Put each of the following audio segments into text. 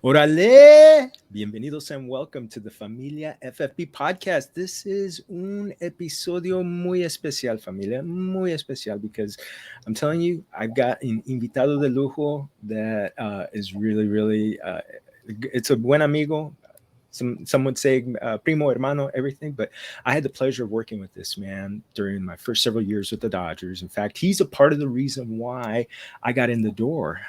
Órale! Bienvenidos and welcome to the Familia FFB podcast. This is un episodio muy especial, familia, muy especial, because I'm telling you, I've got an invitado de lujo that is really, it's a buen amigo. Some would say primo, hermano, everything. But I had the pleasure of working with this man during my first several years with the Dodgers. In fact, he's a part of the reason why I got in the door.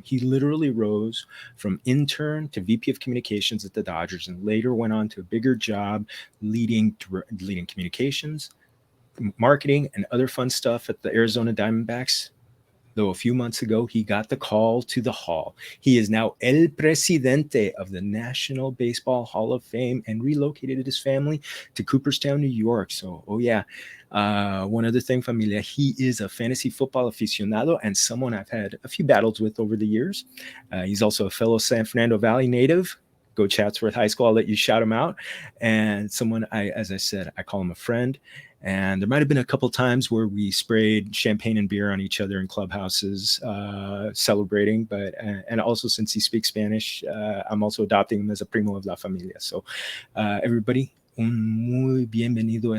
He literally rose from intern to VP of communications at the Dodgers, and later went on to a bigger job leading communications, marketing, and other fun stuff at the Arizona Diamondbacks. Though a few months ago, he got the call to the Hall. He is now El Presidente of the National Baseball Hall of Fame and relocated his family to Cooperstown, New York. So, one other thing, familia, he is a fantasy football aficionado and someone I've had a few battles with over the years. He's also a fellow San Fernando Valley native. Go Chatsworth High School. I'll let you shout him out. And someone, as I said, I call him a friend. And there might have been a couple times where we sprayed champagne and beer on each other in clubhouses, celebrating. But and also, since he speaks Spanish, I'm also adopting him as a primo of la familia. So, everybody, un muy bienvenido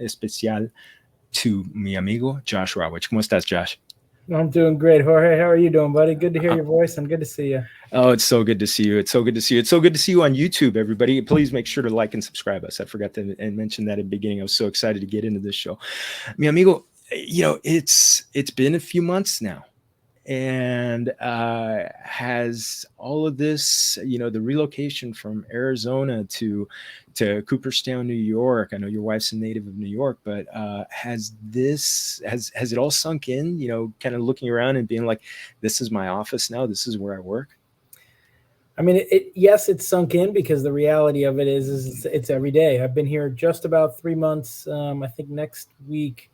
especial to mi amigo Josh Rawitch. ¿Cómo estás, Josh? I'm doing great, Jorge. How are you doing, buddy? Good to hear your voice and good to see you. Oh, it's so good to see you. It's so good to see you. It's so good to see you on YouTube, everybody. Please make sure to like and subscribe us. I forgot to mention that at the beginning. I was so excited to get into this show. Mi amigo, it's been a few months now. And has all of this, the relocation from Arizona to Cooperstown, New York. I know your wife's a native of New York, but has it all sunk in? Kind of looking around and being like, this is my office now. This is where I work. I mean, yes, it's sunk in, because the reality of it is it's every day. I've been here just about 3 months. I think next week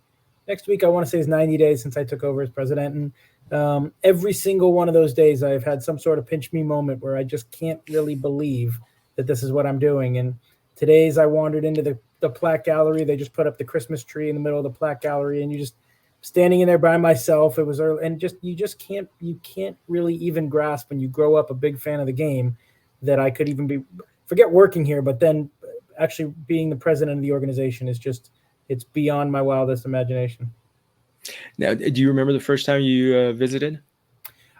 I want to say is 90 days since I took over as president. And every single one of those days I've had some sort of pinch me moment where I just can't really believe that this is what I'm doing. And today's I wandered into the plaque gallery. They just put up the Christmas tree in the middle of the plaque gallery, and you just standing in there by myself. It was early, and you can't really even grasp when you grow up a big fan of the game that I could even forget working here, but then actually being the president of the organization is it's beyond my wildest imagination. Now, do you remember the first time you visited?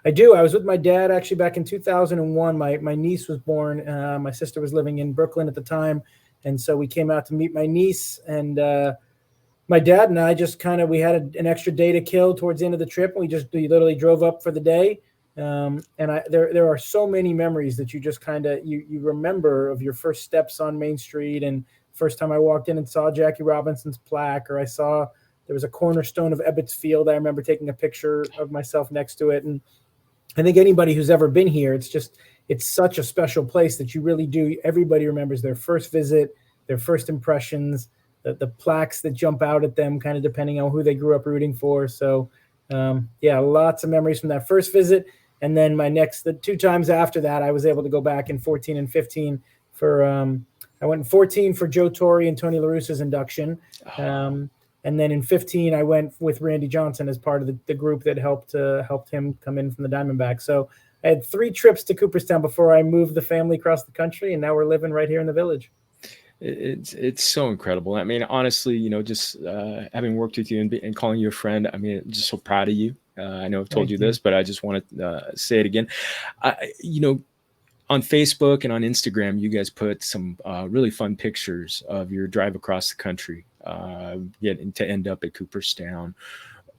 I do. I was with my dad actually back in 2001. My niece was born. My sister was living in Brooklyn at the time. And so we came out to meet my niece, and my dad and I just we had an extra day to kill towards the end of the trip. And we literally drove up for the day. And there are so many memories that you just you remember of your first steps on Main Street, and first time I walked in and saw Jackie Robinson's plaque, or there was a cornerstone of Ebbets Field. I remember taking a picture of myself next to it. And I think anybody who's ever been here, it's such a special place that you really do. Everybody remembers their first visit, their first impressions, the plaques that jump out at them, kind of depending on who they grew up rooting for. So, lots of memories from that first visit. And then the 2 times after that, I was able to go back in 14 and 15 I went in 14 for Joe Torre and Tony La Russa's induction. And then in 15, I went with Randy Johnson as part of the group that helped him come in from the Diamondbacks. So I had 3 trips to Cooperstown before I moved the family across the country, and now we're living right here in the village. It's so incredible. I mean, honestly, just having worked with you and calling you a friend, I mean, I'm just so proud of you. I know I've told you this, but I just want to say it again. On Facebook and on Instagram, you guys put some really fun pictures of your drive across the country, getting to end up at Cooperstown.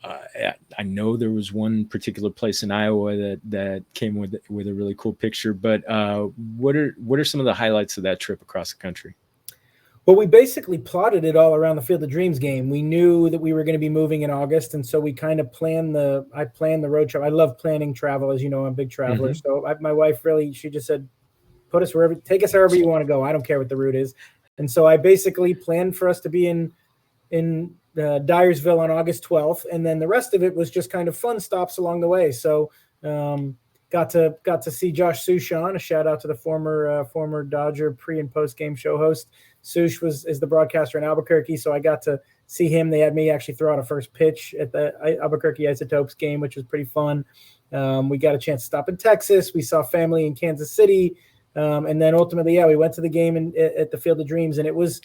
I know there was one particular place in Iowa that came with a really cool picture. But what are some of the highlights of that trip across the country? Well, we basically plotted it all around the Field of Dreams game. We knew that we were going to be moving in August, and so we kind of planned the road trip. I love planning travel, as you know, I'm a big traveler. Mm-hmm. So my wife she just said, take us wherever you want to go. I don't care what the route is. And so I basically planned for us to be in Dyersville on August 12th, and then the rest of it was just kind of fun stops along the way. So got to see Josh Sushan. A shout out to the former Dodger pre and post game show host. Sush is the broadcaster in Albuquerque, so I got to see him. They had me actually throw out a first pitch at the Albuquerque Isotopes game, which was pretty fun. We got a chance to stop in Texas. We saw family in Kansas City. And then ultimately, we went to the game at the Field of Dreams. And it was,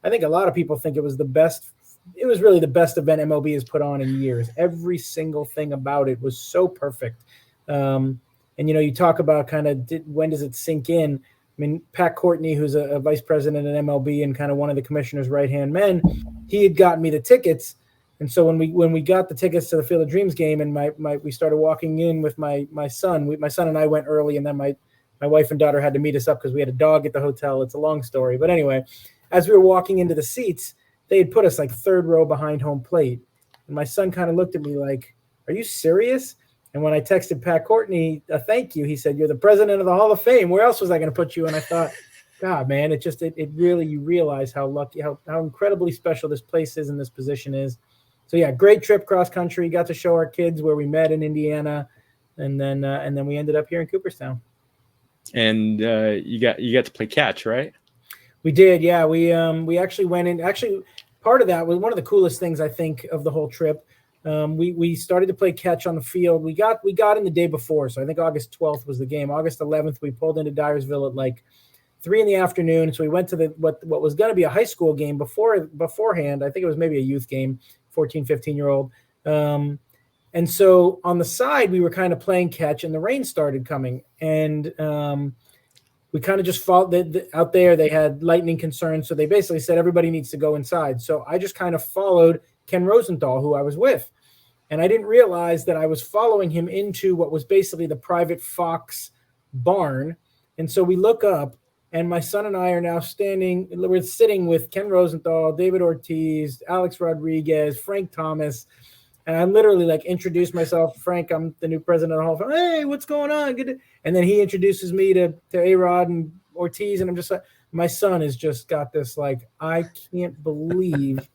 I think a lot of people think it was the best. It was really the best event MLB has put on in years. Every single thing about it was so perfect. And, you talk about when does it sink in? I mean, Pat Courtney, who's a vice president at MLB and kind of one of the commissioner's right-hand men, he had gotten me the tickets. And so when we got the tickets to the Field of Dreams game and we started walking in with my son, my son and I went early, and then my wife and daughter had to meet us up because we had a dog at the hotel. It's a long story. But anyway, as we were walking into the seats, they had put us like third row behind home plate. And my son kind of looked at me like, are you serious? And when I texted Pat Courtney a thank you, he said, you're the president of the Hall of Fame. Where else was I going to put you? And I thought, God, man, it really, you realize how lucky, how incredibly special this place is and this position is. So yeah, great trip cross country. Got to show our kids where we met in Indiana. And then we ended up here in Cooperstown. And you got to play catch, right? We did, yeah. We actually went in. Actually, part of that was one of the coolest things I think of the whole trip. We started to play catch on the field. We got in the day before, so I think August 12th was the game. August 11th, we pulled into Dyersville at like 3 p.m. So we went to what was going to be a high school game beforehand. I think it was maybe a youth game, 14, 15-year-old. And so on the side, we were kind of playing catch, and the rain started coming, and we kind of just followed out there. They had lightning concerns, so they basically said everybody needs to go inside. So I just kind of followed Ken Rosenthal, who I was with, and I didn't realize that I was following him into what was basically the private Fox barn. And so we look up, and my son and I are now we're sitting with Ken Rosenthal, David Ortiz, Alex Rodriguez, Frank Thomas. And I literally introduced myself. Frank, I'm the new president of the Hall of Fame. Hey, what's going on? Good. And then he introduces me to A-Rod and Ortiz. And I'm just like, my son has just got this, I can't believe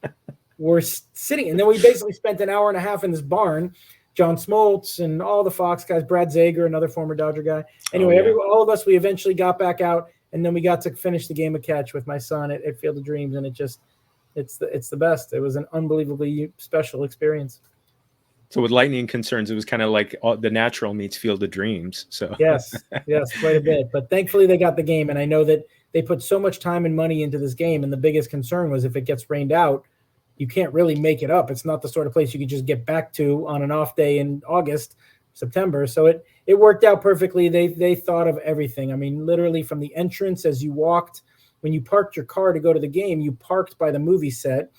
we're sitting. And then we basically spent an hour and a half in this barn. John Smoltz and all the Fox guys, Brad Zager, another former Dodger guy. Anyway, all of us, we eventually got back out. And then we got to finish the game of catch with my son at Field of Dreams. And it's the best. It was an unbelievably special experience. So with lightning concerns, it was kind of like the natural meets Field of Dreams. So yes, quite a bit. But thankfully they got the game. And I know that they put so much time and money into this game. And the biggest concern was if it gets rained out, you can't really make it up. It's not the sort of place you can just get back to on an off day in August, September. So it worked out perfectly. They thought of everything. I mean, literally from the entrance as you walked, when you parked your car to go to the game, you parked by the movie set.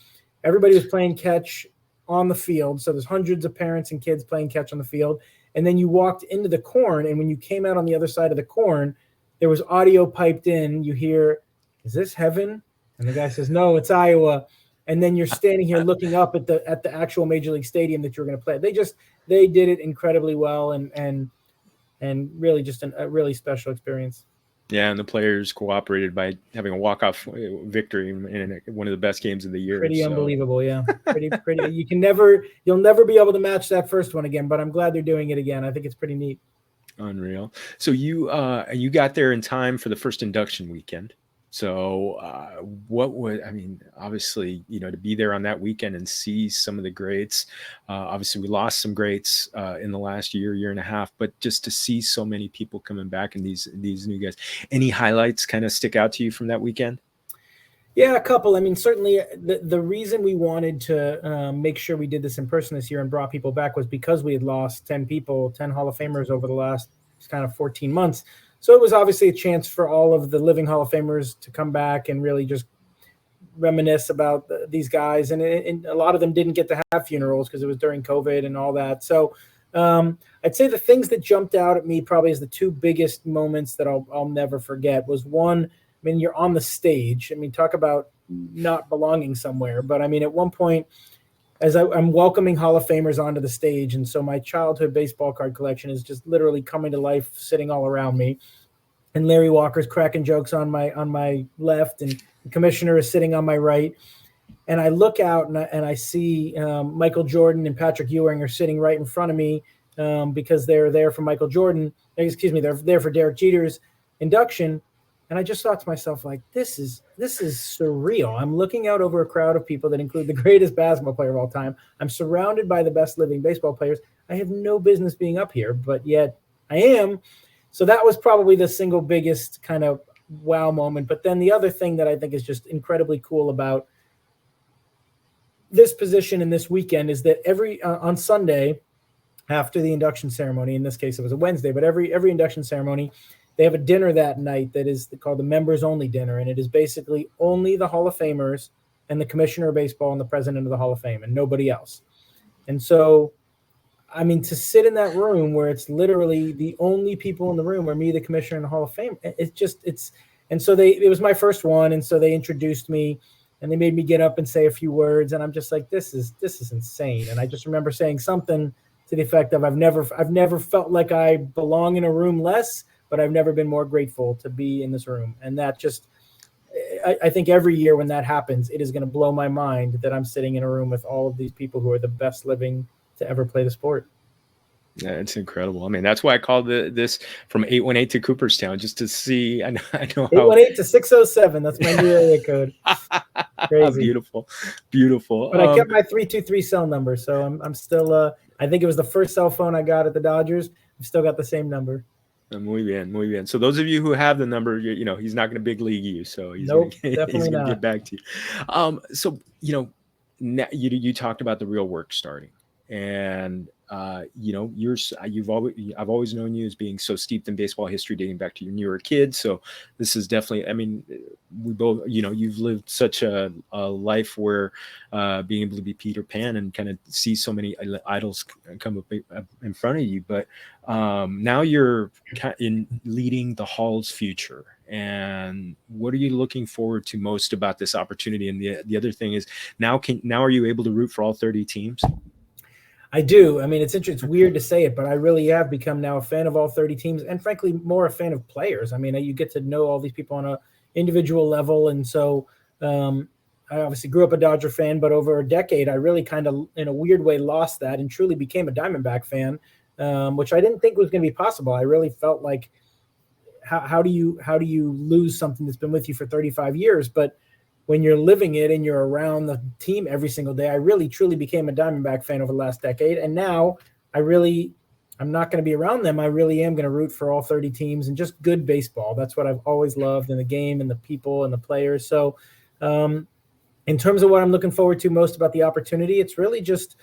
Everybody was playing catch on the field. So there's hundreds of parents and kids playing catch on the field. And then you walked into the corn. And when you came out on the other side of the corn, there was audio piped in. You hear, is this heaven? And the guy says, no, it's Iowa. And then you're standing here looking up at the actual Major League Stadium that you're going to play. They did it incredibly well and really just a really special experience. Yeah, and the players cooperated by having a walk-off victory in one of the best games of the year. Pretty unbelievable, yeah. Pretty. You'll never be able to match that first one again, but I'm glad they're doing it again. I think it's pretty neat. Unreal. So you got there in time for the first induction weekend. So obviously, to be there on that weekend and see some of the greats, obviously we lost some greats in the last year and a half, but just to see so many people coming back and these new guys, any highlights kind of stick out to you from that weekend? Yeah, a couple. I mean, certainly the reason we wanted to make sure we did this in person this year and brought people back was because we had lost 10 Hall of Famers over the last kind of 14 months. So it was obviously a chance for all of the living Hall of Famers to come back and really just reminisce about these guys. And a lot of them didn't get to have funerals because it was during COVID and all that. So I'd say the things that jumped out at me probably as the two biggest moments that I'll never forget was one, I mean, you're on the stage. I mean, talk about not belonging somewhere. But I mean, at one point, as I'm welcoming Hall of Famers onto the stage. And so my childhood baseball card collection is just literally coming to life, sitting all around me. And Larry Walker's cracking jokes on my left, and the commissioner is sitting on my right. And I look out and I see Michael Jordan and Patrick Ewing are sitting right in front of me because they're there for Michael Jordan. Excuse me, they're there for Derek Jeter's induction. And I just thought to myself, like, this is surreal. I'm looking out over a crowd of people that include the greatest basketball player of all time. I'm surrounded by the best living baseball players. I have no business being up here, but yet I am. So that was probably the single biggest kind of wow moment. But then the other thing that I think is just incredibly cool about this position in this weekend is that every on Sunday after the induction ceremony, in this case it was a Wednesday, but every induction ceremony, they have a dinner that night that is called the members only dinner, and it is basically only the Hall of Famers and the commissioner of baseball and the president of the Hall of Fame and nobody else. And so, I mean, to sit in that room where it's literally the only people in the room are me, the commissioner, and the Hall of Fame, and so it was my first one, and so they introduced me. And they made me get up and say a few words, and I'm just like, this is insane. And I just remember saying something to the effect of, I've never felt like I belong in a room less, but I've never been more grateful to be in this room. And that just, I think every year when that happens, it is going to blow my mind that I'm sitting in a room with all of these people who are the best living to ever play the sport. Yeah, it's incredible. I mean, that's why I called this from 818 to Cooperstown, just to see. I know 818 to 607. That's my new area code. Crazy. Beautiful. But I kept my 323 cell number, so I'm still. I think it was the first cell phone I got at the Dodgers. I've still got the same number. Muy bien. So those of you who have the number, he's not going to big league you, so he's definitely going to get back to you. So now you talked about the real work starting, and I've always known you as being so steeped in baseball history dating back to when you were a kid. So this is definitely, I mean, we both, you've lived such a life where being able to be Peter Pan and kind of see so many idols come up in front of you. But now you're in leading the Hall's future. And what are you looking forward to most about this opportunity? And the other thing is, now are you able to root for all 30 teams? I do. I mean, it's weird to say it, but I really have become now a fan of all 30 teams, and frankly, more a fan of players. I mean, you get to know all these people on an individual level. And so I obviously grew up a Dodger fan, but over a decade, I really kind of, in a weird way, lost that and truly became a Diamondback fan, which I didn't think was going to be possible. I really felt like, how do you lose something that's been with you for 35 years? But when you're living it and you're around the team every single day, I really truly became a Diamondback fan over the last decade. And now I'm not going to be around them. I really am going to root for all 30 teams and just good baseball. That's what I've always loved in the game and the people and the players. So in terms of what I'm looking forward to most about the opportunity, it's really just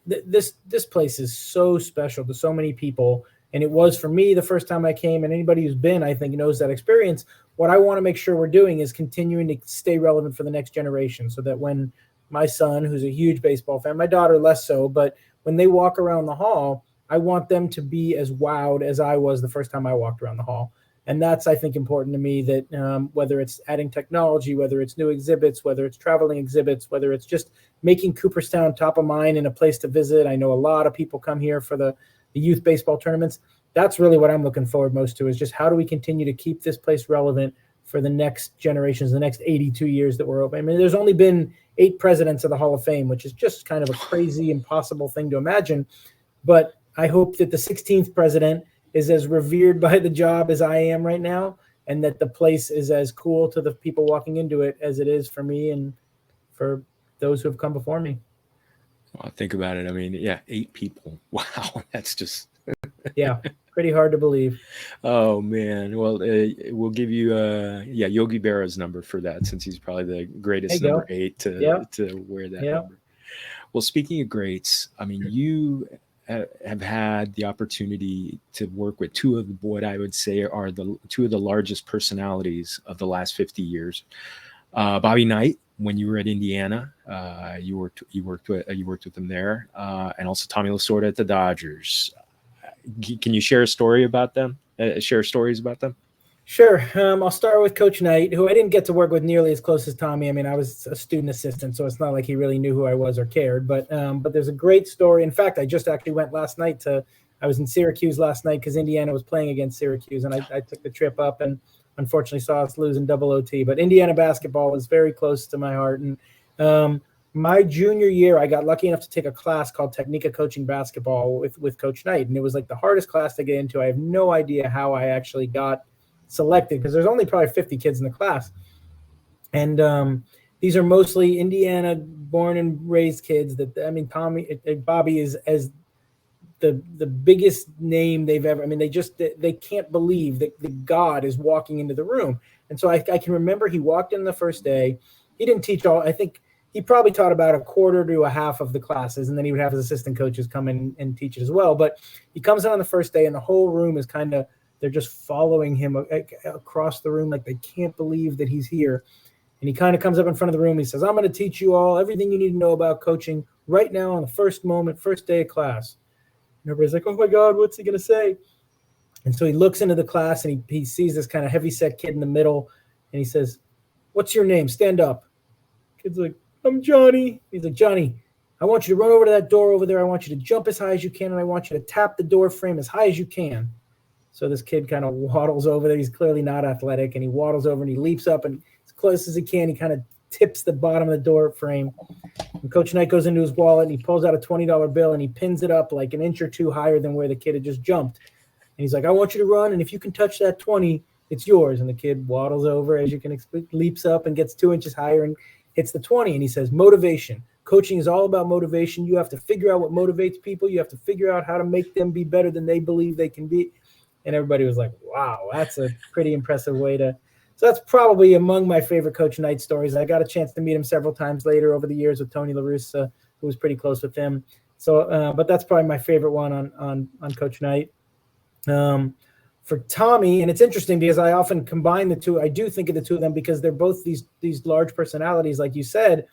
this place is so special to so many people. And it was for me the first time I came, and anybody who's been, I think, knows that experience. What I want to make sure we're doing is continuing to stay relevant for the next generation, so that when my son, who's a huge baseball fan, my daughter less so, but when they walk around the hall, I want them to be as wowed as I was the first time I walked around the hall. And that's, I think, important to me, that whether it's adding technology, whether it's new exhibits, whether it's traveling exhibits, whether it's just making Cooperstown top of mind and a place to visit. I know a lot of people come here for the youth baseball tournaments. That's really what I'm looking forward most to, is just how do we continue to keep this place relevant for the next generations, the next 82 years that we're open. I mean, there's only been 8 presidents of the Hall of Fame, which is just kind of a crazy, impossible thing to imagine. But I hope that the 16th president is as revered by the job as I am right now, and that the place is as cool to the people walking into it as it is for me and for those who have come before me. Well, think about it. I mean, 8 people. Wow, that's just yeah, pretty hard to believe. Oh man. Well, we'll give you Yogi Berra's number for that, since he's probably the greatest number 8 to wear that number. Well, speaking of greats, I mean, you have had the opportunity to work with two of what I would say are two of the largest personalities of the last 50 years. Bobby Knight, when you were at Indiana, you worked with him there, and also Tommy Lasorda at the Dodgers. Can you share a story about them? Share stories about them? Sure. I'll start with Coach Knight, who I didn't get to work with nearly as close as Tommy. I mean, I was a student assistant, so it's not like he really knew who I was or cared. But there's a great story. In fact, I just actually went last night I was in Syracuse last night because Indiana was playing against Syracuse, and I took the trip up and unfortunately saw us lose in double OT. But Indiana basketball was very close to my heart. And my junior year, I got lucky enough to take a class called Technica Coaching Basketball with Coach Knight. And it was like the hardest class to get into. I have no idea how I actually got selected because there's only probably 50 kids in the class. And these are mostly Indiana born and raised kids Bobby is as the biggest name they've ever, they can't believe that God is walking into the room. And so I can remember he walked in the first day. He didn't teach all, I think he probably taught about a quarter to a half of the classes, and then he would have his assistant coaches come in and teach it as well. But he comes in on the first day and the whole room is they're just following him across the room. Like they can't believe that he's here. And he kind of comes up in front of the room. He says, I'm going to teach you all everything you need to know about coaching right now on the first day of class. And everybody's like, oh my God, what's he going to say? And so he looks into the class and he sees this kind of heavyset kid in the middle. And he says, what's your name? Stand up. Kid's like, I'm Johnny. He's like, Johnny, I want you to run over to that door over there. I want you to jump as high as you can. And I want you to tap the door frame as high as you can. So this kid kind of waddles over there. He's clearly not athletic. And he waddles over and he leaps up and as close as he can, he kind of tips the bottom of the door frame. And Coach Knight goes into his wallet and he pulls out a $20 bill and he pins it up like an inch or two higher than where the kid had just jumped. And he's like, I want you to run. And if you can touch that 20, it's yours. And the kid waddles over, as you can expect, leaps up and gets 2 inches higher and hits the 20. And he says, motivation. Coaching is all about motivation. You have to figure out what motivates people. You have to figure out how to make them be better than they believe they can be. And everybody was like, wow, that's a pretty impressive way to. So that's probably among my favorite Coach Knight stories. I got a chance to meet him several times later over the years with Tony LaRussa, who was pretty close with him. So, but that's probably my favorite one on Coach Knight. For Tommy, and it's interesting because I often combine the two. I do think of the two of them because they're both these large personalities, like you said.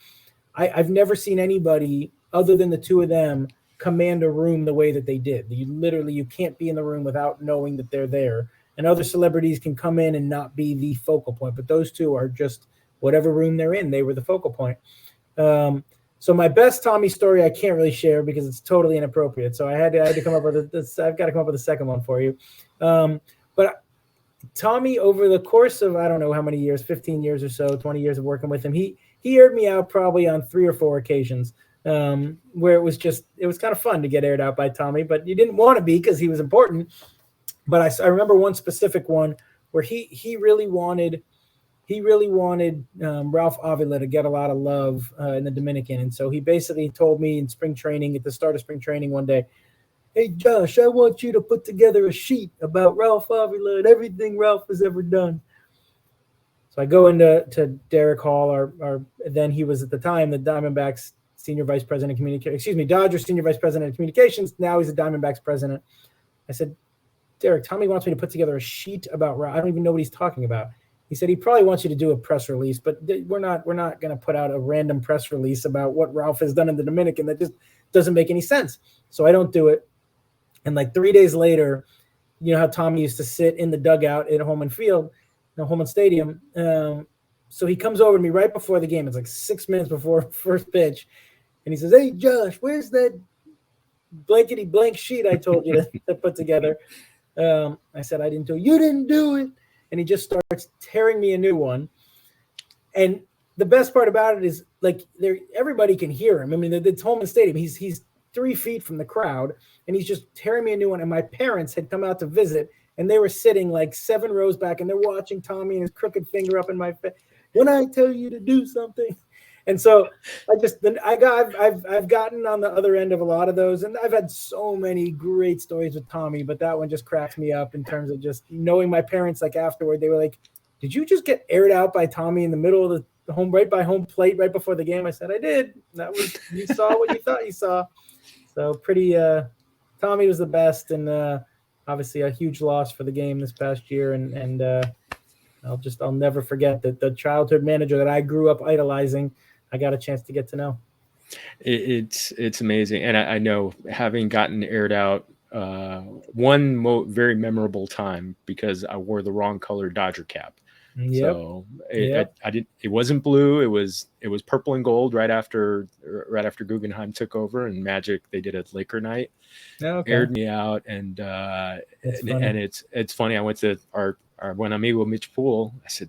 I've never seen anybody other than the two of them command a room the way that they did. You can't be in the room without knowing that they're there. And other celebrities can come in and not be the focal point, but those two are just whatever room they're in, they were the focal point. So my best Tommy story I can't really share because it's totally inappropriate. So I had to come up with this. I've got to come up with a second one for you. But Tommy, over the course of I don't know how many years, 15 years or so, 20 years of working with him, he aired me out probably on 3 or 4 occasions. Where it was kind of fun to get aired out by Tommy, but you didn't want to be because he was important. But I remember one specific one where he really wanted Ralph Avila to get a lot of love in the Dominican. And so he basically told me in spring training, at the start of spring training one day, hey, Josh, I want you to put together a sheet about Ralph Avila and everything Ralph has ever done. So I go into Derek Hall, or then he was at the time the Diamondbacks Senior Vice President of Communications, Dodgers Senior Vice President of Communications. Now he's the Diamondbacks President. I said, Derek, Tommy wants me to put together a sheet about Ralph. I don't even know what he's talking about. He said he probably wants you to do a press release, but we're not going to put out a random press release about what Ralph has done in the Dominican. That just doesn't make any sense. So I don't do it. And like 3 days later, you know how Tommy used to sit in the dugout at Holman Stadium. So he comes over to me right before the game. It's like 6 minutes before first pitch. And he says, hey, Josh, where's that blankety blank sheet I told you to put together? I said, I didn't do it. You didn't do it. And he just starts tearing me a new one. And the best part about it is, like, everybody can hear him. I mean, it's Holman Stadium. He's 3 feet from the crowd, and he's just tearing me a new one. And my parents had come out to visit, and they were sitting like 7 rows back, and they're watching Tommy and his crooked finger up in my face. When I tell you to do something. And so I've gotten on the other end of a lot of those, and I've had so many great stories with Tommy, but that one just cracks me up in terms of just knowing my parents. Like afterward, they were like, "Did you just get aired out by Tommy in the middle of the home, right by home plate, right before the game?" I said, "I did. That was you saw what you thought you saw." So pretty. Tommy was the best, and obviously a huge loss for the game this past year, and I'll never forget that the childhood manager that I grew up idolizing, I got a chance to get to know. It's amazing. And I know, having gotten aired out one very memorable time, because I wore the wrong color Dodger cap. Yep. So it wasn't blue. It was purple and gold right after Guggenheim took over, and Magic, they did a Laker night. Okay. Aired me out, and it's funny. I went to our buen amigo Mitch Poole. I said,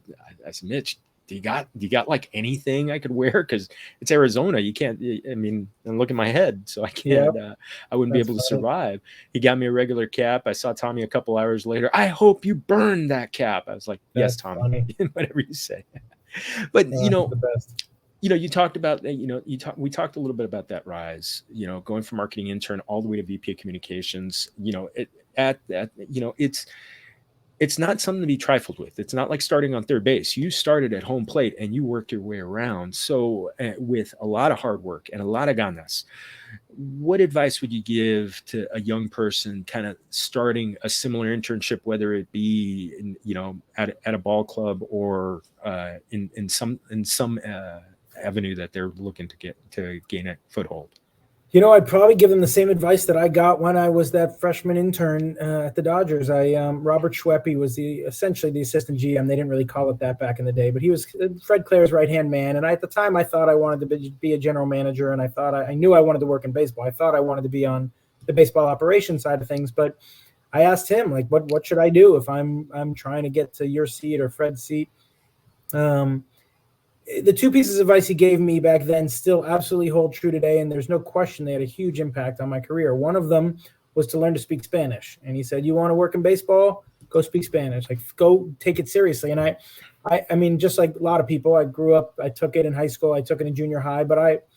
Mitch, do you got like anything I could wear? Because it's Arizona. You can't, I mean, and look at my head. So I can't, I wouldn't be able to survive. He got me a regular cap. I saw Tommy a couple hours later. I hope you burn that cap. I was like, yes, Tommy, whatever you say. But, the best. You talked about, we talked a little bit about that rise, going from marketing intern all the way to VP of communications, it's not something to be trifled with. It's not like starting on third base. You started at home plate and you worked your way around. So with a lot of hard work and a lot of ganas, what advice would you give to a young person kind of starting a similar internship, whether it be at a ball club or in some avenue that they're looking to gain a foothold? I'd probably give them the same advice that I got when I was that freshman intern at the Dodgers. Robert Schweppe was essentially the assistant GM. They didn't really call it that back in the day, but he was Fred Clare's right-hand man. And at the time, I thought I wanted to be a general manager, and I knew I wanted to work in baseball. I thought I wanted to be on the baseball operations side of things, but I asked him, like, what should I do if I'm trying to get to your seat or Fred's seat? The two pieces of advice he gave me back then still absolutely hold true today, and there's no question they had a huge impact on my career. One of them was to learn to speak Spanish, and he said, you want to work in baseball? Go speak Spanish. Like, go take it seriously. And I mean, just like a lot of people, I grew up, I took it in high school, I took it in junior high, but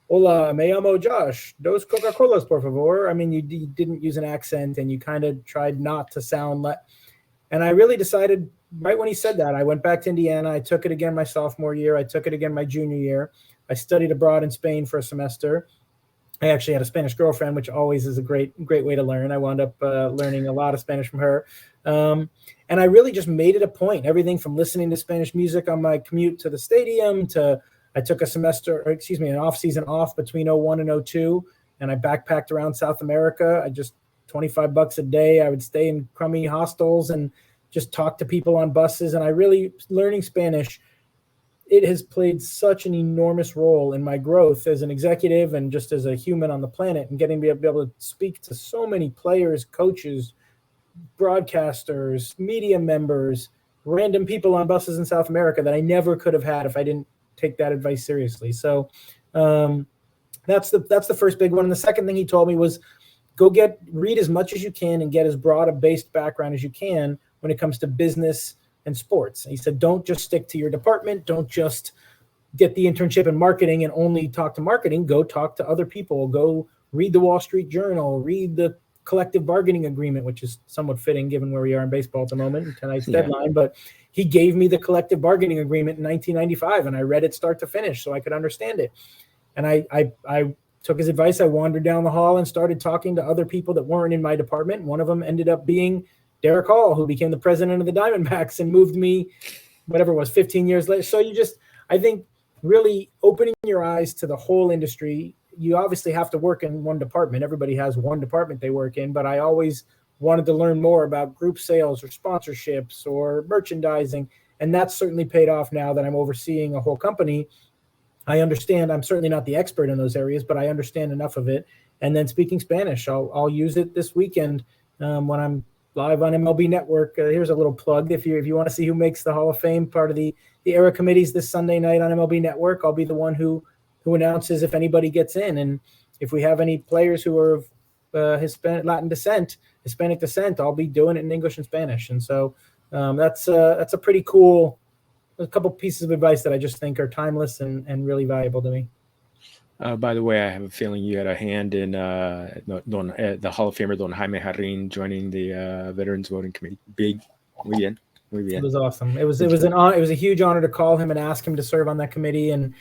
hola, me llamo Josh, dos Coca-Colas, por favor. I mean, you didn't use an accent, and you kind of tried not to sound like, and I really decided right when he said that, I went back to Indiana. I took it again my sophomore year. I took it again my junior year. I studied abroad in Spain for a semester. I actually had a Spanish girlfriend, which always is a great way to learn. I wound up learning a lot of Spanish from her. And I really just made it a point, everything from listening to Spanish music on my commute to the stadium to I took an off season off between 01 and 02. And I backpacked around South America. I just $25 a day. I would stay in crummy hostels and just talk to people on buses. And I really, learning Spanish, it has played such an enormous role in my growth as an executive and just as a human on the planet, and getting to be able to speak to so many players, coaches, broadcasters, media members, random people on buses in South America that I never could have had if I didn't take that advice seriously. So that's the first big one. And the second thing he told me was read as much as you can and get as broad a based background as you can when it comes to business and sports. And he said, don't just stick to your department. Don't just get the internship in marketing and only talk to marketing. Go talk to other people. Go read the Wall Street Journal, read the collective bargaining agreement, which is somewhat fitting given where we are in baseball at the moment and tonight's deadline. But he gave me the collective bargaining agreement in 1995, and I read it start to finish so I could understand it. And I took his advice. I wandered down the hall and started talking to other people that weren't in my department. One of them ended up being Derek Hall, who became the president of the Diamondbacks and moved me, whatever it was, 15 years later. So I think really opening your eyes to the whole industry. You obviously have to work in one department. Everybody has one department they work in, but I always wanted to learn more about group sales or sponsorships or merchandising. And that's certainly paid off now that I'm overseeing a whole company. I understand. I'm certainly not the expert in those areas, but I understand enough of it. And then speaking Spanish, I'll use it this weekend when I'm live on MLB Network. Here's a little plug. If you want to see who makes the Hall of Fame, part of the era committees this Sunday night on MLB Network, I'll be the one who announces if anybody gets in. And if we have any players who are of Hispanic descent, I'll be doing it in English and Spanish. And so that's a pretty cool, a couple pieces of advice that I just think are timeless and really valuable to me. By the way, I have a feeling you had a hand in the Hall of Famer Don Jaime Jarrin joining the Veterans Voting Committee. Muy bien. It was awesome. It was a huge honor to call him and ask him to serve on that committee. And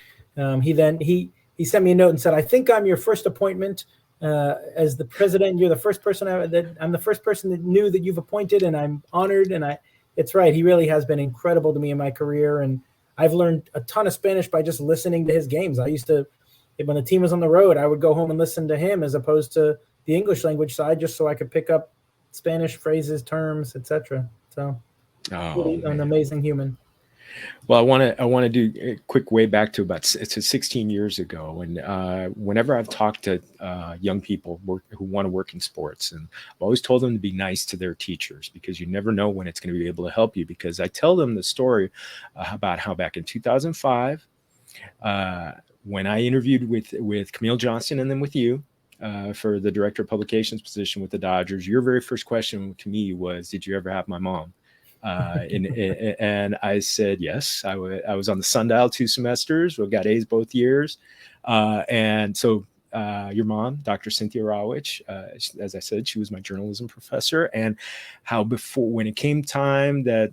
he sent me a note and said, "I think I'm your first appointment as the president. You're the first person I'm the first person that knew that you've appointed, and I'm honored." And it's right. He really has been incredible to me in my career, and I've learned a ton of Spanish by just listening to his games. I used to. When the team was on the road, I would go home and listen to him as opposed to the English language side, just so I could pick up Spanish phrases, terms, etc. So, an amazing human. Well, I want to do a quick way back to about 16 years ago, and whenever I've talked to young people who want to work in sports, and I've always told them to be nice to their teachers because you never know when it's going to be able to help you. Because I tell them the story about how back in 2005, when I interviewed with Camille Johnson and then with you. For the director of publications position with the Dodgers, your very first question to me was, "Did you ever have my mom?" And I said yes. I was on the sundial 2 semesters. We got A's both years, and so your mom, Dr. Cynthia Rawitch, as I said, she was my journalism professor. And how before, when it came time that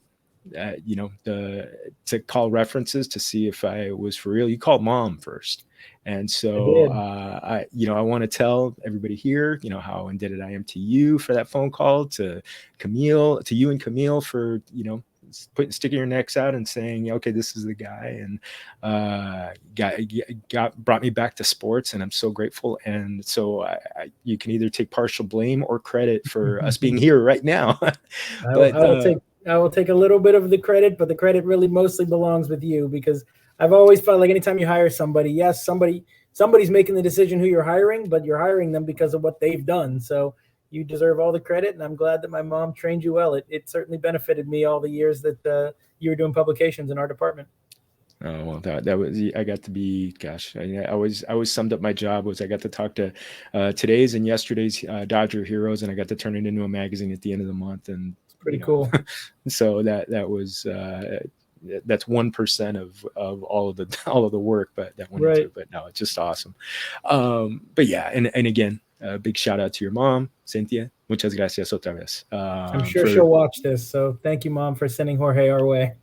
to call references to see if I was for real, you called mom first. And so I want to tell everybody here, how indebted I am to you for that phone call, to Camille, to you and Camille for, sticking your necks out and saying, okay, this is the guy, and brought me back to sports, and I'm so grateful. And so you can either take partial blame or credit for us being here right now. But I will take a little bit of the credit, but the credit really mostly belongs with you, because I've always felt like anytime you hire somebody, yes, somebody's making the decision who you're hiring, but you're hiring them because of what they've done. So you deserve all the credit, and I'm glad that my mom trained you well. It certainly benefited me all the years that you were doing publications in our department. Oh, well, that was, I got to be, gosh, I always summed up my job was I got to talk to today's and yesterday's Dodger heroes, and I got to turn it into a magazine at the end of the month. And it's pretty cool. So that was that's 1% of all of the work, but that went into it. But no, it's just awesome. But yeah, and again, big shout out to your mom, Cynthia. Muchas gracias otra vez. I'm sure she'll watch this, so thank you, Mom, for sending Jorge our way.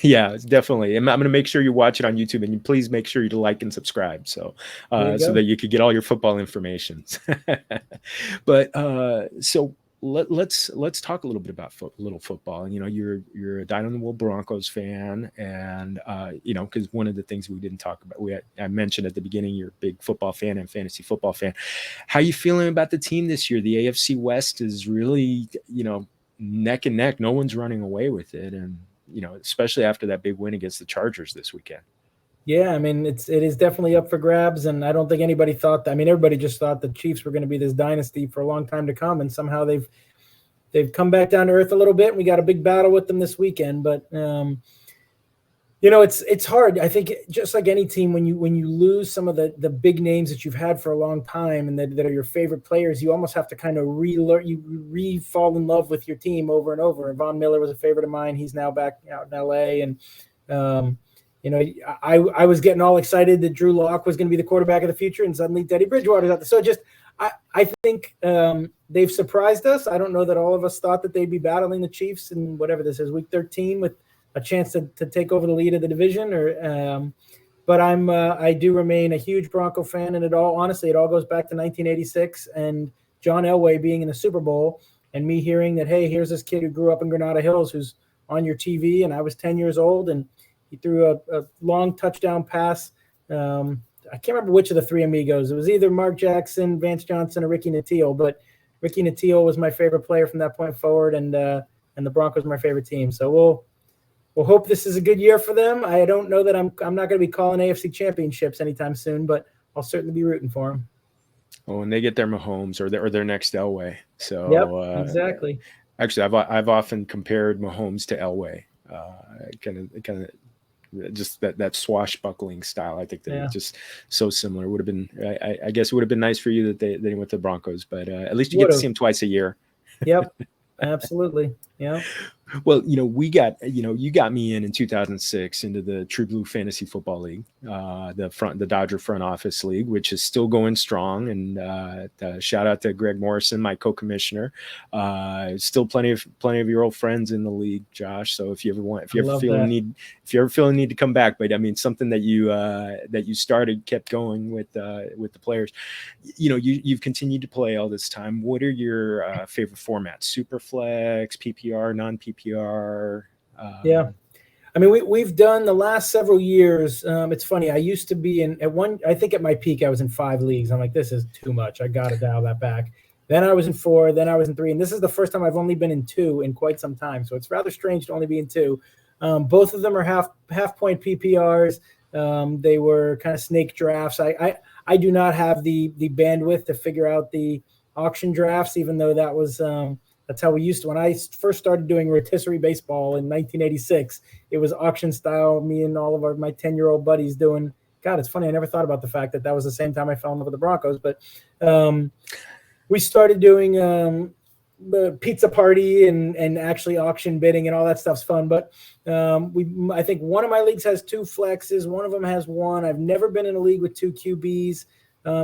Yeah, definitely. And I'm going to make sure you watch it on YouTube, and you please make sure you like and subscribe, so that you could get all your football information. But so let's talk a little bit about football. And you're a dyed-in-the-wool Broncos fan, and because one of the things we didn't talk about, I mentioned at the beginning, you're a big football fan and fantasy football fan. How are you feeling about the team this year? The AFC West is really neck and neck. No one's running away with it, and especially after that big win against the Chargers this weekend. Yeah, I mean, it is definitely up for grabs, and I don't think anybody thought that. I mean, everybody just thought the Chiefs were going to be this dynasty for a long time to come, and somehow they've come back down to earth a little bit. And we got a big battle with them this weekend, but it's hard. I think just like any team, when you lose some of the big names that you've had for a long time and that are your favorite players, you almost have to kind of fall in love with your team over and over. And Von Miller was a favorite of mine. He's now back out in LA, and I was getting all excited that Drew Lock was going to be the quarterback of the future, and suddenly Teddy Bridgewater's out there. So I think they've surprised us. I don't know that all of us thought that they'd be battling the Chiefs in whatever this is, week 13, with a chance to take over the lead of the division. But I do remain a huge Bronco fan, and it all goes back to 1986 and John Elway being in the Super Bowl, and me hearing that, hey, here's this kid who grew up in Granada Hills who's on your TV, and I was 10 years old, and he threw a long touchdown pass. I can't remember which of the three amigos. It was either Mark Jackson, Vance Johnson, or Ricky Nattiel, but Ricky Nattiel was my favorite player from that point forward, and the Broncos were my favorite team. So we'll hope this is a good year for them. I don't know that I'm not going to be calling AFC championships anytime soon, but I'll certainly be rooting for them. Oh, and they get their Mahomes or their next Elway. So yep, exactly. Actually, I've often compared Mahomes to Elway. Kind of just that swashbuckling style. I think they're just so similar. Would have been, I guess, it would have been nice for you that they went to the Broncos, but at least you get to see them twice a year. Yep, absolutely. Yeah. Well, you got me in 2006 into the True Blue Fantasy Football League, the Dodger front office league, which is still going strong. And shout out to Greg Morrison, my co-commissioner. Still plenty of your old friends in the league, Josh. So if you ever feel a need to come back, but I mean something that you started, kept going with the players. You've continued to play all this time. What are your favorite formats? Superflex, PPR, non-PPR? Yeah, I mean, we've done the last several years. It's funny. I used to be I think at my peak, I was in 5 leagues. I'm like, this is too much. I got to dial that back. Then I was in 4, then I was in 3. And this is the first time I've only been in 2 in quite some time. So it's rather strange to only be in 2. Both of them are half point PPRs. They were kind of snake drafts. I do not have the bandwidth to figure out the auction drafts, even though that was that's how we used to. When I first started doing rotisserie baseball in 1986, it was auction style. Me and all of my 10-year-old buddies doing. God, it's funny. I never thought about the fact that was the same time I fell in love with the Broncos. But we started doing the pizza party and actually auction bidding and all that stuff's fun. But I think one of my leagues has 2 flexes. One of them has 1. I've never been in a league with 2 QBs.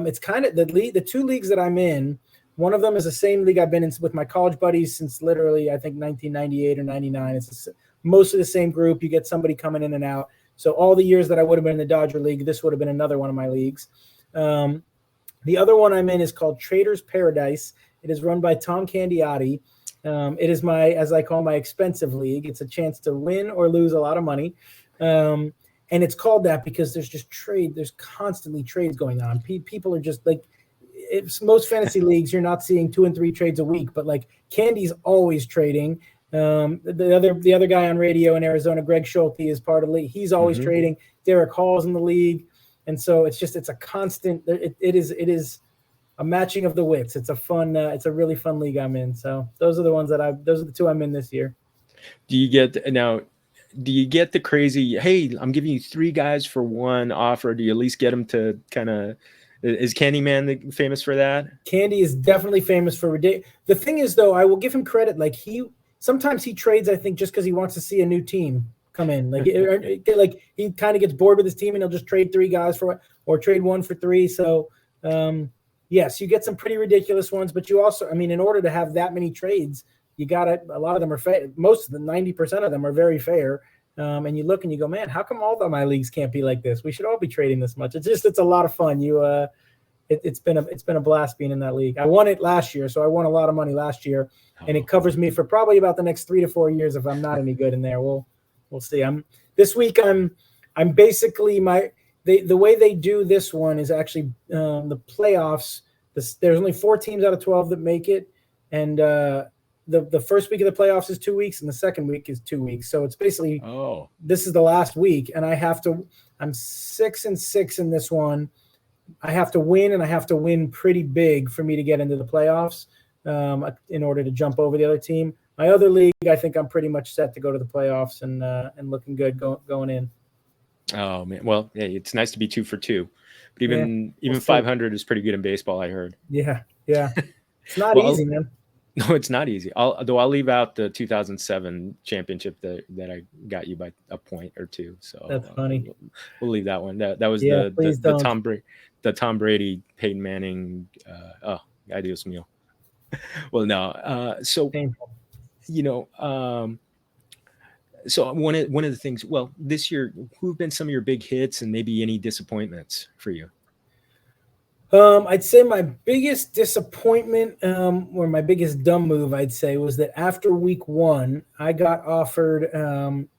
It's kind of the 2 leagues that I'm in. One of them is the same league I've been in with my college buddies since literally, I think, 1998 or 99. It's mostly the same group. You get somebody coming in and out. So all the years that I would have been in the Dodger League, this would have been another one of my leagues. The other one I'm in is called Trader's Paradise. It is run by Tom Candiotti. It is as I call my expensive league. It's a chance to win or lose a lot of money. And it's called that because there's constantly trades going on. People are just like, most fantasy leagues, you're not seeing 2 and 3 trades a week, but like Candy's always trading. The other guy on radio in Arizona, Greg Schulte, is part of the league. He's always trading. Derek Hall's in the league. And so it's a constant, it is a matching of the wits. It's a really fun league I'm in. So those are the 2 I'm in this year. Do you get the crazy, hey, I'm giving you 3 guys for 1 offer? Do you at least get them to kind of, is Candyman famous for that? Candy is definitely famous for ridiculous. The thing is, though, I will give him credit. Like sometimes he trades, I think, just because he wants to see a new team come in. Like he kind of gets bored with his team and he'll just trade 3 guys or trade 1 for 3. So yes, you get some pretty ridiculous ones, but you also, I mean, in order to have that many trades, a lot of them are fair. Most of the 90% of them are very fair. And you look and you go, man, how come all of my leagues can't be like this? We should all be trading this much. It's a lot of fun. It's been a blast being in that league. I won it last year, so I won a lot of money last year, and it covers me for probably about the next 3 to 4 years if I'm not any good in there. We'll see. This week I'm basically the way they do this one is actually the playoffs. There's only 4 teams out of 12 that make it, and the first week of the playoffs is 2 weeks, and the second week is 2 weeks. So it's basically this is the last week, and I'm 6-6 in this one. I have to win, and I have to win pretty big for me to get into the playoffs in order to jump over the other team. My other league, I think I'm pretty much set to go to the playoffs and looking good going in. Oh man, well, yeah, it's nice to be 2 for 2, but even 500 is pretty good in baseball, I heard. Yeah, it's not easy, man. No, it's not easy. I'll leave out the 2007 championship that I got you by a point or 2. So that's funny. We'll leave that one. That was the Tom Brady, Peyton Manning. Adios mio. Well, no. So painful. So one of the things. Well, this year, who've been some of your big hits and maybe any disappointments for you? I'd say my biggest disappointment or my biggest dumb move, I'd say, was that after week 1, I got offered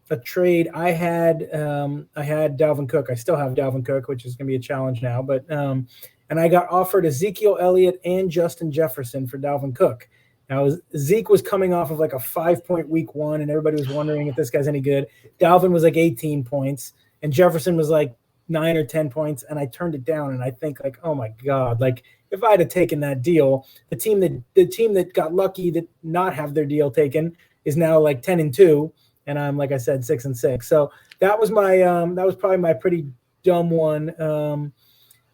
a trade. I had Dalvin Cook. I still have Dalvin Cook, which is going to be a challenge now. But and I got offered Ezekiel Elliott and Justin Jefferson for Dalvin Cook. Now, Zeke was coming off of like a 5-point week 1, and everybody was wondering if this guy's any good. Dalvin was like 18 points, and Jefferson was like 9 or 10 points, and I turned it down. And I think, like, oh my God, like if I had taken that deal, the team that got lucky to not have their deal taken is now like 10-2, and I'm, like I said, 6-6. So that was probably my pretty dumb one.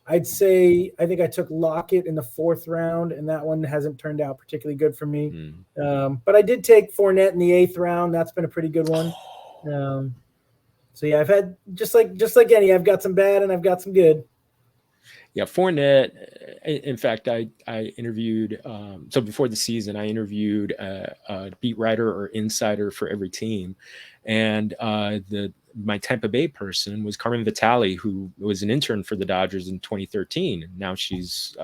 I'd say I think I took Lockett in the 4th round, and that one hasn't turned out particularly good for me. But I did take Fournette in the 8th round. That's been a pretty good one. So yeah, I've had just like any, I've got some bad and I've got some good. Yeah, Fournette. In fact, I interviewed. So before the season, I interviewed a beat writer or insider for every team, and my Tampa Bay person was Carmen Vitale, who was an intern for the Dodgers in 2013. Now she's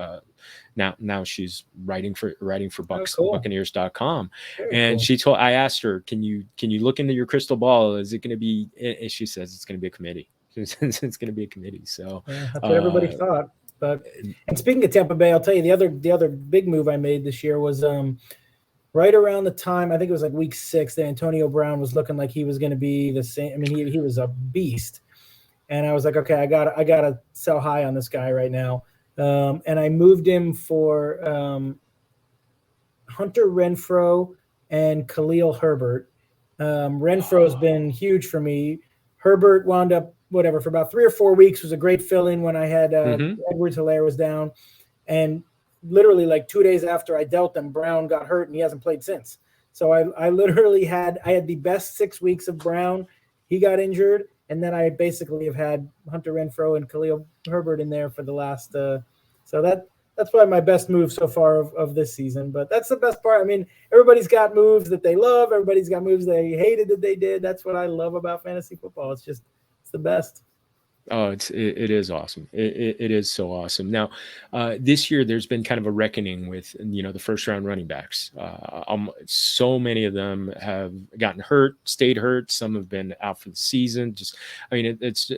now she's writing for Buccaneers.com. And cool. I asked her, can you look into your crystal ball? Is it going to be? And she says it's going to be a committee. It's going to be a committee. So that's what everybody thought. But and speaking of Tampa Bay, I'll tell you the other big move I made this year was right around the time, I think it was like week 6, that Antonio Brown was looking like he was going to be the same. I mean, he was a beast. And I was like, okay, I gotta sell high on this guy right now. And I moved him for Hunter Renfroe and Khalil Herbert. Renfroe's been huge for me. Herbert wound up for about 3 or 4 weeks, was a great fill-in when I had Edwards-Helaire was down. And literally like 2 days after I dealt him, Brown got hurt and he hasn't played since. So I literally had the best 6 weeks of Brown. He got injured, and then I basically have had Hunter Renfroe and Khalil Herbert in there for the last. So that's probably my best move so far of this season. But that's the best part. I mean, everybody's got moves that they love. Everybody's got moves they hated that they did. That's what I love about fantasy football. It's the best. Oh, it is awesome. It is so awesome. Now, this year there's been kind of a reckoning with the first round running backs. So many of them have gotten hurt, stayed hurt. Some have been out for the season. It's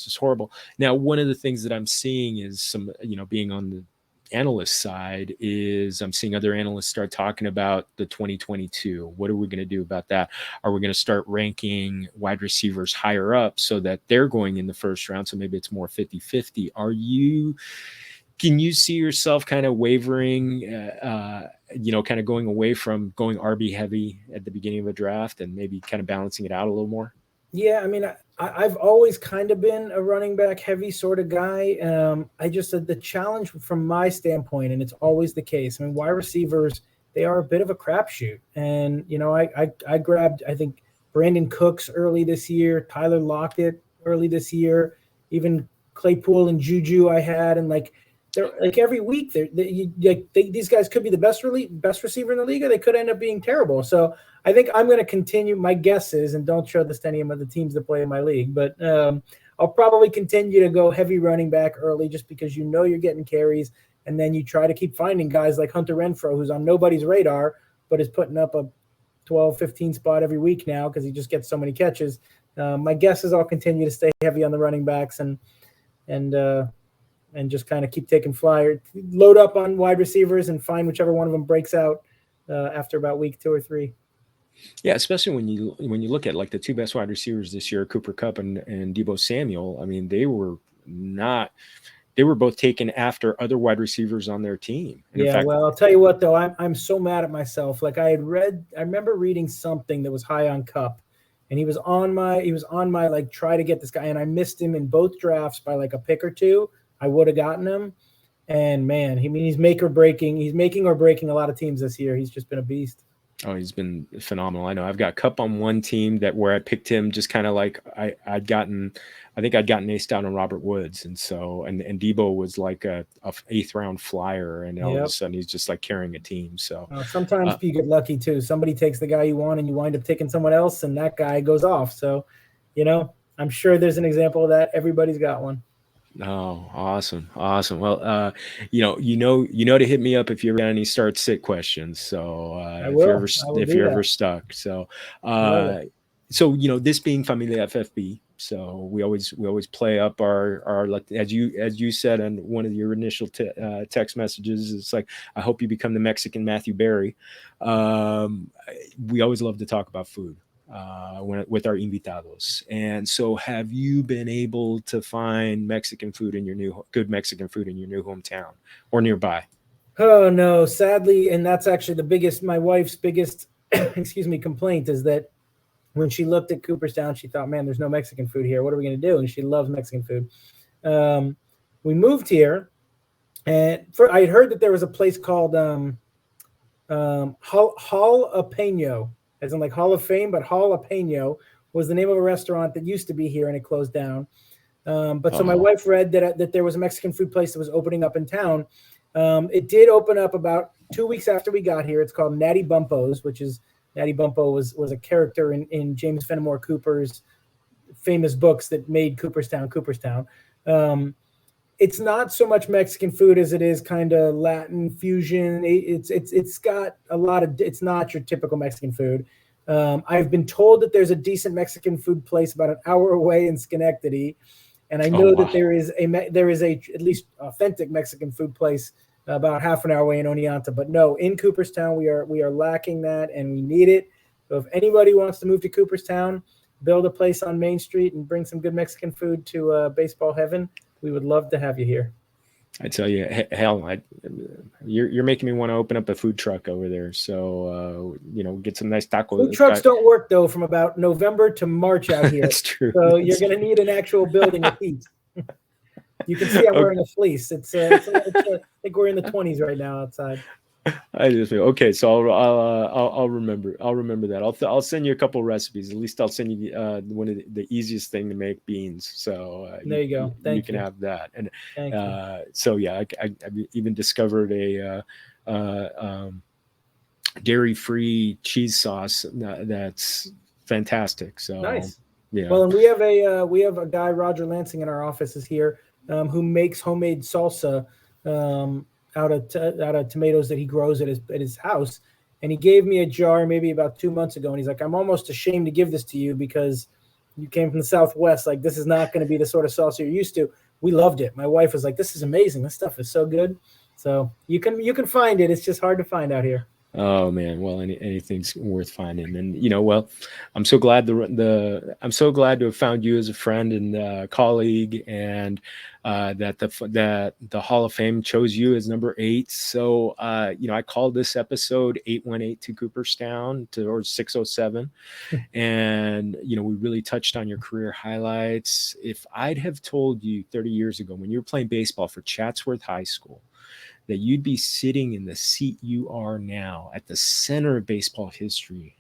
just horrible. Now, one of the things that I'm seeing is some being on the analyst side is I'm seeing other analysts start talking about the 2022. What are we going to do about that? Are we going to start ranking wide receivers higher up so that they're going in the first round? So maybe it's more 50-50. Can you see yourself kind of wavering, kind of going away from going RB heavy at the beginning of a draft and maybe kind of balancing it out a little more? Yeah, I mean, I've always kind of been a running back heavy sort of guy. I just said the challenge from my standpoint, and it's always the case. I mean, wide receivers, they are a bit of a crapshoot. And, I grabbed, I think, Brandon Cooks early this year, Tyler Lockett early this year, even Claypool and Juju I had. And they're like every week, these guys could be the best receiver in the league, or they could end up being terrible. So I think I'm going to continue my guesses, and don't show this to any of the teams that play in my league, but I'll probably continue to go heavy running back early just because you're getting carries, and then you try to keep finding guys like Hunter Renfroe, who's on nobody's radar, but is putting up a 12, 15 spot every week now because he just gets so many catches. My guess is I'll continue to stay heavy on the running backs and just kind of keep taking flyer, load up on wide receivers and find whichever one of them breaks out after about week 2 or 3. Yeah, especially when you look at like the two best wide receivers this year, Cooper Kupp and Deebo Samuel. I mean, they were both taken after other wide receivers on their team. And yeah, well, I'll tell you what though, I'm so mad at myself. Like I remember reading something that was high on Kupp, and he was on my like try to get this guy, and I missed him in both drafts by like a pick or two. I would have gotten him, and man, he's making or breaking a lot of teams this year. He's just been a beast. Oh, he's been phenomenal. I know I've got Kupp on one team where I picked him just kind of like I think I'd gotten aced out on Robert Woods. And so, and Deebo was like a 8th round flyer, and all of a sudden he's just like carrying a team. So sometimes you get lucky too. Somebody takes the guy you want and you wind up taking someone else, and that guy goes off. So, I'm sure there's an example of that. Everybody's got one. Oh, awesome. Well, to hit me up if you ever got any start sit questions. So if you're ever stuck. So this being Familia FFB, so we always play up our as you said in one of your initial text messages, it's like, I hope you become the Mexican Matthew Berry. We always love to talk about food with our invitados. And so have you been able to find good Mexican food in your new hometown or nearby? Oh no, sadly. And that's actually my wife's biggest, complaint is that when she looked at Cooperstown, she thought, man, there's no Mexican food here. What are we going to do? And she loves Mexican food. We moved here, and I had heard that there was a place called Jalapeño, as in like Hall of Fame, but Jalapeño was the name of a restaurant that used to be here, and it closed down. So my wife read that there was a Mexican food place that was opening up in town. It did open up about 2 weeks after we got here. It's called Natty Bumpos, which is Natty Bumpo was a character in James Fenimore Cooper's famous books that made Cooperstown. It's not so much Mexican food as it is kind of Latin fusion. It's got a lot of, it's not your typical Mexican food. I've been told that there's a decent Mexican food place about an hour away in Schenectady. And I know that there is a at least authentic Mexican food place about half an hour away in Oneonta. But no, in Cooperstown, we are lacking that, and we need it. So if anybody wants to move to Cooperstown, build a place on Main Street, and bring some good Mexican food to baseball heaven, we would love to have you here. I tell you, hell, you're making me want to open up a food truck over there. So, get some nice tacos. Food trucks don't work, though, from about November to March out here. That's true. So you're going to need an actual building with heat. You can see I'm wearing a fleece. I think we're in the 20s right now outside. I just feel okay. So I'll remember. I'll remember that. I'll send you a couple of recipes. At least I'll send you one of the easiest thing to make, beans. So there you go. Thank you. You can have that. And Thank you. So yeah, I've even discovered a dairy-free cheese sauce that's fantastic. So nice. Yeah. Well, and we have a guy, Roger Lansing, in our office is here, who makes homemade salsa. Out of tomatoes that he grows at his house. And he gave me a jar maybe about 2 months ago. And he's like, I'm almost ashamed to give this to you because you came from the Southwest. Like, this is not going to be the sort of salsa you're used to. We loved it. My wife was like, this is amazing. This stuff is so good. So you can find it. It's just hard to find out here. Oh man, well, anything's worth finding, and well, I'm so glad I'm so glad to have found you as a friend and colleague, and that the Hall of Fame chose you as number 8. So I called this episode 818 to Cooperstown or 607, and we really touched on your career highlights. If I'd have told you 30 years ago when you were playing baseball for Chatsworth High School that you'd be sitting in the seat you are now at the center of baseball history,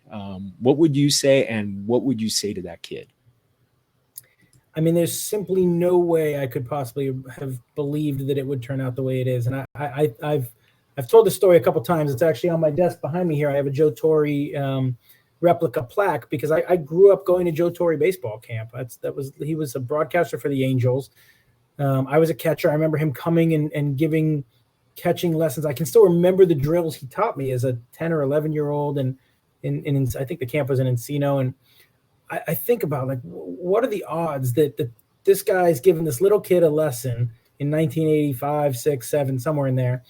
what would you say, and what would you say to that kid? I mean, there's simply no way I could possibly have believed that it would turn out the way it is. And I've told this story a couple times. It's actually on my desk behind me here. I have a Joe Torre replica plaque because I grew up going to Joe Torre baseball camp. He was a broadcaster for the Angels. I was a catcher. I remember him coming and giving catching lessons. I can still remember the drills he taught me as a 10 or 11-year-old, and in I think the camp was in Encino. And I think about, like, what are the odds that this guy's giving this little kid a lesson in 1985, 6, 7, somewhere in there,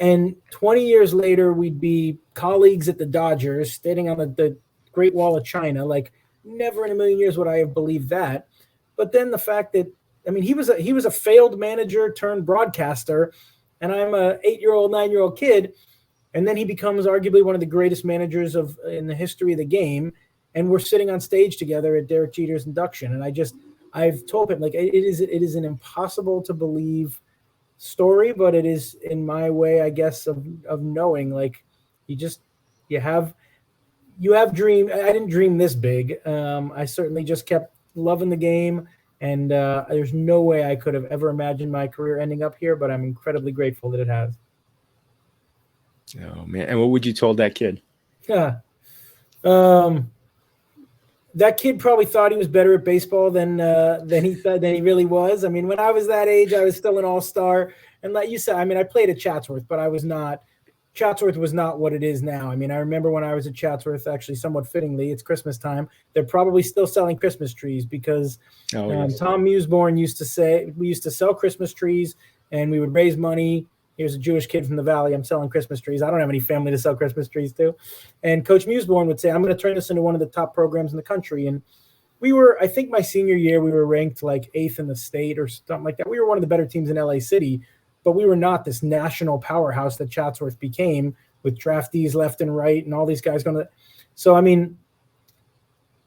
and 20 years later we'd be colleagues at the Dodgers, standing on the Great Wall of China. Like, never in a million years would I have believed that. But then the fact that, I mean, he was a failed manager turned broadcaster, and I'm a 8-year-old, 9-year-old kid. And then he becomes arguably one of the greatest managers in the history of the game. And we're sitting on stage together at Derek Jeter's induction. And I've told him, like, it is an impossible to believe story, but it is, in my way, I guess, of knowing, like, you have dreamed. I didn't dream this big. I certainly just kept loving the game. And there's no way I could have ever imagined my career ending up here, but I'm incredibly grateful that it has. Oh man! And what would you told that kid? Yeah, that kid probably thought he was better at baseball than he really was. I mean, when I was that age, I was still an all-star, and like you said, I mean, I played at Chatsworth, but I was not. Chatsworth was not what it is now. I mean, I remember when I was at Chatsworth, actually somewhat fittingly, it's Christmas time. They're probably still selling Christmas trees because yes. Tom Musborn used to say, we used to sell Christmas trees and we would raise money. Here's a Jewish kid from the Valley. I'm selling Christmas trees. I don't have any family to sell Christmas trees to. And Coach Musborn would say, I'm going to turn this into one of the top programs in the country. And we were, I think my senior year, we were ranked like 8th in the state or something like that. We were one of the better teams in LA City. But we were not this national powerhouse that Chatsworth became with draftees left and right and all these guys going to. So, I mean,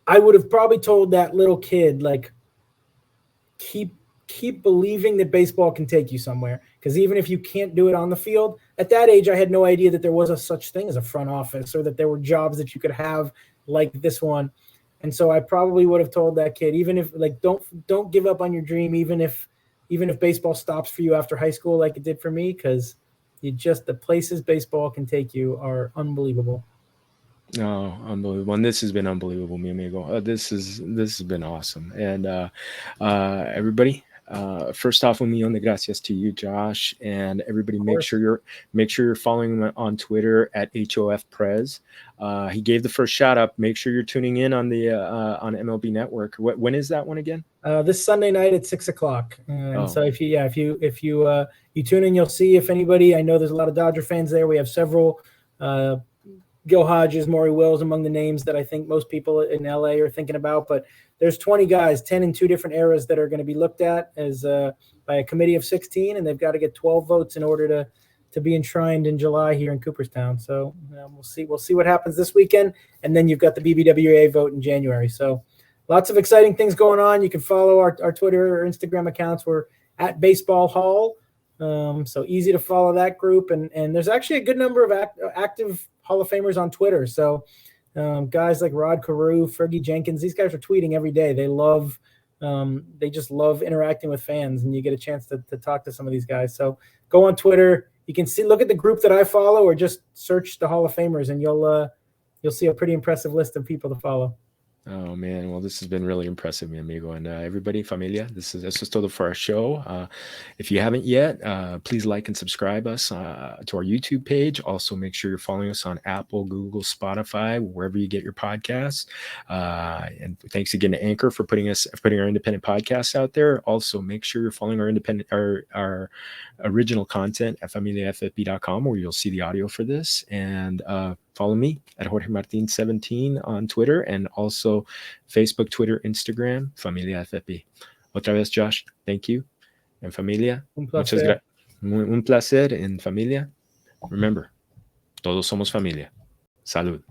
I would have probably told that little kid, like, keep believing that baseball can take you somewhere. Because even if you can't do it on the field, at that age, I had no idea that there was a such thing as a front office or that there were jobs that you could have like this one. And so I probably would have told that kid, even if, like, don't give up on your dream, even if baseball stops for you after high school like it did for me, because the places baseball can take you are unbelievable. Oh, unbelievable. And this has been unbelievable, mi amigo. This has been awesome. And everybody, First off, un millón de gracias to you, Josh, and everybody. Make sure you're following him on Twitter at HOFPrez. He gave the first shout out. Make sure you're tuning in on the on MLB Network. When is that one again? This Sunday night at 6:00. And so if you tune in, you'll see if anybody. I know there's a lot of Dodger fans there. We have several. Gil Hodges, Maury Wills among the names that I think most people in LA are thinking about. But there's 20 guys, 10 in 2 different eras that are going to be looked at as by a committee of 16, and they've got to get 12 votes in order to be enshrined in July here in Cooperstown. So we'll see what happens this weekend, and then you've got the BBWA vote in January. So lots of exciting things going on. You can follow our Twitter or Instagram accounts. We're at Baseball Hall, so easy to follow that group. And there's actually a good number of active Hall of Famers on Twitter. So guys like Rod Carew, Fergie Jenkins, these guys are tweeting every day. They just love interacting with fans, and you get a chance to talk to some of these guys. So go on Twitter. You can look at the group that I follow, or just search the Hall of Famers, and you'll see a pretty impressive list of people to follow. Oh man, well, this has been really impressive, mi amigo, and everybody, familia. This is todo for our show. If you haven't yet, please like and subscribe us to our YouTube page. Also, make sure you're following us on Apple, Google, Spotify, wherever you get your podcasts. And thanks again to Anchor for putting our independent podcasts out there. Also, make sure you're following our original content at familiafp.com, where you'll see the audio for this. And follow me at Jorge Martin 17 on Twitter, and also Facebook, Twitter, Instagram, Familia FFP. Otra vez, Josh, thank you. And Familia, un placer. En Familia, remember, todos somos familia. Salud.